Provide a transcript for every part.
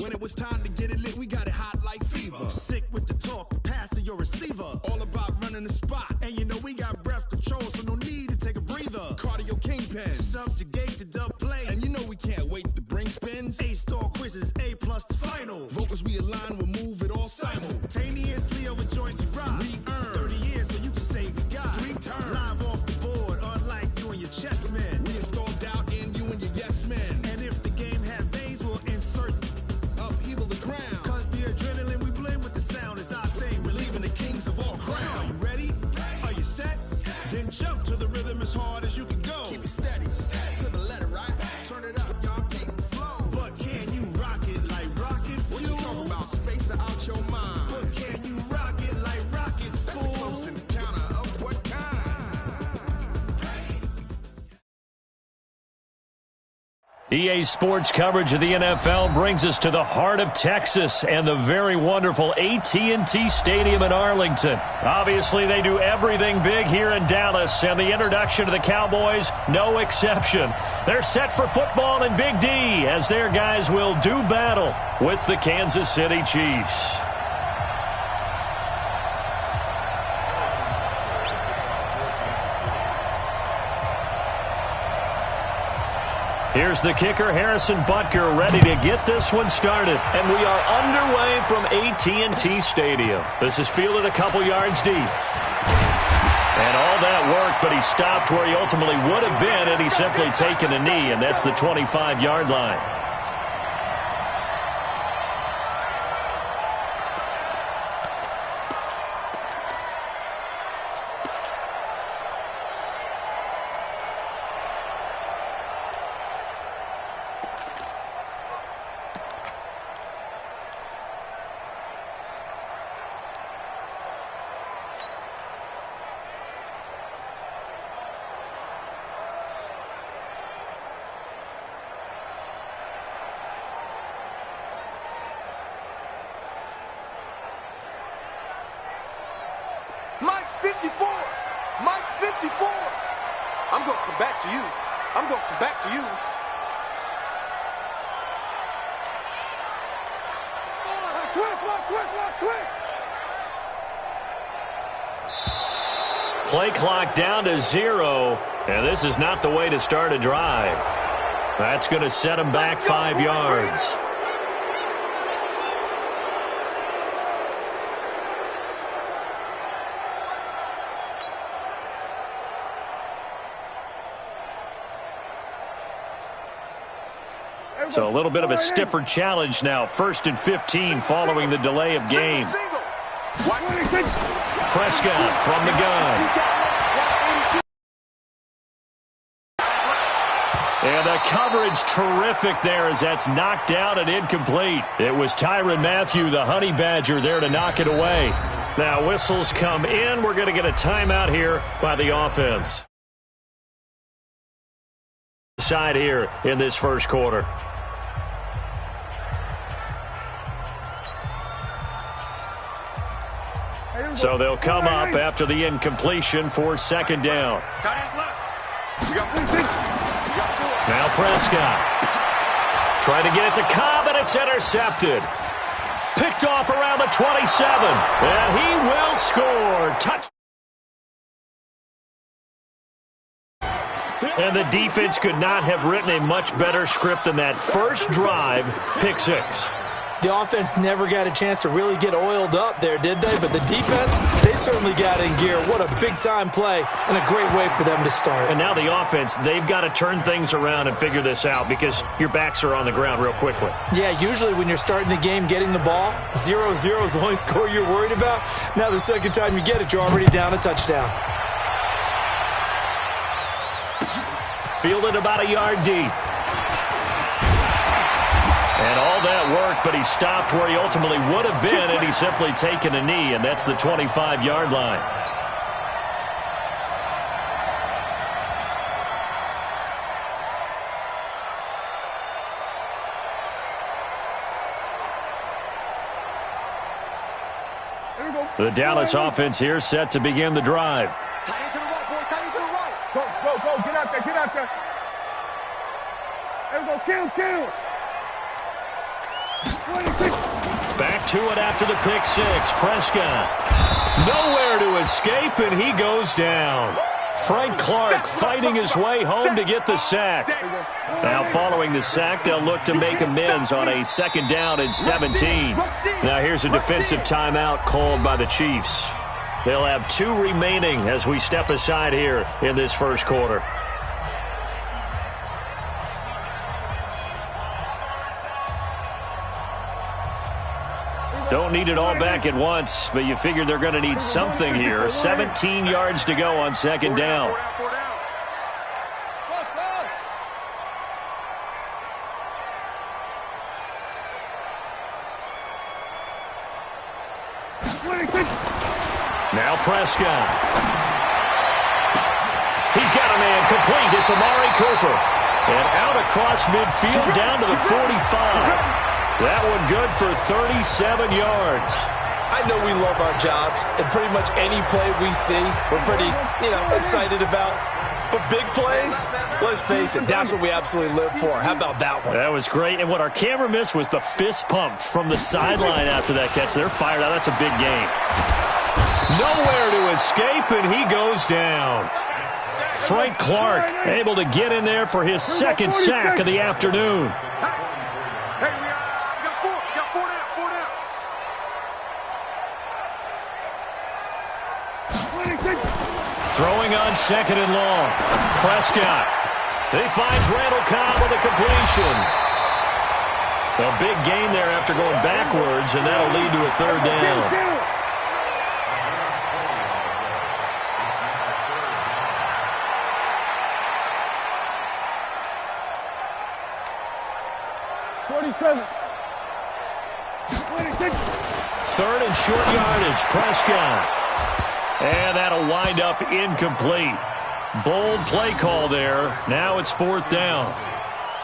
When it was time to get it lit, we got it hot like fever. Sick with the talk, passing your receiver. All about running the spot. And you know we got breath control, so no need to take a breather. Cardio kingpin. Subjugate the dub play. And you know we can't wait to bring spins. A-star quizzes, A+ the final. Vocals we align, we'll move it all simultaneously over joints we rock. We earn 30 years so you can say we got 3 turns. Live off the board, unlike you and your chess men. We install doubt in you and your yes men. And if the game had veins, we'll insert upheaval the crown. Cause the adrenaline we blend with the sound is our thing. Relieving the kings of all crowns. So are you ready? Are you set? Then jump to the rhythm as hard as you can go. Keep it steady, to the letter, right? Turn it up, y'all, keep the flow. But can you rock it like rocket fuel? What you talking about? Space out your mind. But can you rock it like rockets, fool? That's a close encounter of what kind? EA Sports coverage of the NFL brings us to the heart of Texas and the very wonderful AT&T Stadium in Arlington. Obviously, they do everything big here in Dallas, and the introduction to the Cowboys, no exception. They're set for football in Big D as their guys will do battle with the Kansas City Chiefs. Here's the kicker, Harrison Butker, ready to get this one started. And we are underway from AT&T Stadium. This is fielded a couple yards deep. And all that work, but he stopped where he ultimately would have been had he simply taken a knee, and that's the 25-yard line. Mike's 54. Mike's 54. I'm going to come back to you. I'm going to come back to you. Watch switch. Play clock down to 0, and this is not the way to start a drive. That's going to set him back 5 yards. So a little bit of a stiffer challenge now. 1st and 15 following the delay of game. Prescott from the gun. And the coverage terrific there as that's knocked down and incomplete. It was Tyrann Mathieu, the Honey Badger, there to knock it away. Now whistles come in. We're going to get a timeout here by the offense. Side here in this first quarter. So they'll come up after the incompletion for 2nd down. Now Prescott. Trying to get it to Cobb, and it's intercepted. Picked off around the 27. And he will score. Touch. And the defense could not have written a much better script than that first drive, pick 6. The offense never got a chance to really get oiled up there, did they? But the defense, they certainly got in gear. What a big-time play and a great way for them to start. And now the offense, they've got to turn things around and figure this out because your backs are on the ground real quickly. Yeah, usually when you're starting the game getting the ball, 0-0 is the only score you're worried about. Now the second time you get it, you're already down a touchdown. Fielded about a yard deep. And all that work, but he stopped where he ultimately would have been, and he's simply taken a knee, and that's the 25-yard line. The Dallas offense here set to begin the drive. Tight into the right, boy. Tight into the right. Go. Get out there. There we go. Kill. Back to it after the pick six. Prescott. Nowhere to escape, and he goes down. Frank Clark fighting his way home to get the sack. Now following the sack, they'll look to make amends on a 2nd down and 17. Now here's a defensive timeout called by the Chiefs. They'll have 2 remaining as we step aside here in this first quarter. Don't need it all back at once, but you figure they're going to need something here. 17 yards to go on 2nd down. Now Prescott. He's got a man complete. It's Amari Cooper. And out across midfield down to the 45. That one good for 37 yards. I know we love our jobs, and pretty much any play we see, we're pretty, excited about. But big plays, let's face it, that's what we absolutely live for. How about that one? That was great, and what our camera missed was the fist pump from the sideline after that catch. They're fired out. That's a big game. Nowhere to escape, and he goes down. Frank Clark able to get in there for his 2nd sack of the afternoon. Throwing on 2nd and long. Prescott. He finds Randall Cobb with a completion. A big gain there after going backwards, and that'll lead to a 3rd down. Third and short yardage. Prescott. And that'll wind up incomplete. Bold play call there. Now it's 4th down.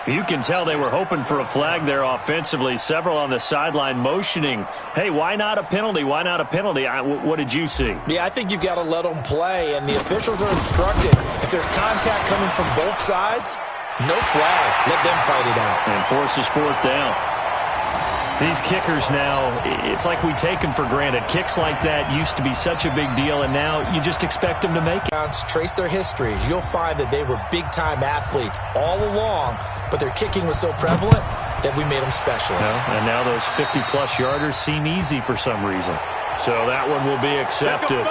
You can tell they were hoping for a flag there offensively. Several on the sideline motioning, hey, why not a penalty? Why not a penalty? What did you see? Yeah, I think you've got to let them play, and the officials are instructed. If there's contact coming from both sides, no flag. Let them fight it out. And forces 4th down. These kickers now, it's like we take them for granted. Kicks like that used to be such a big deal, and now you just expect them to make it. Trace their histories. You'll find that they were big-time athletes all along, but their kicking was so prevalent that we made them specialists. And now those 50-plus yarders seem easy for some reason. So that one will be accepted.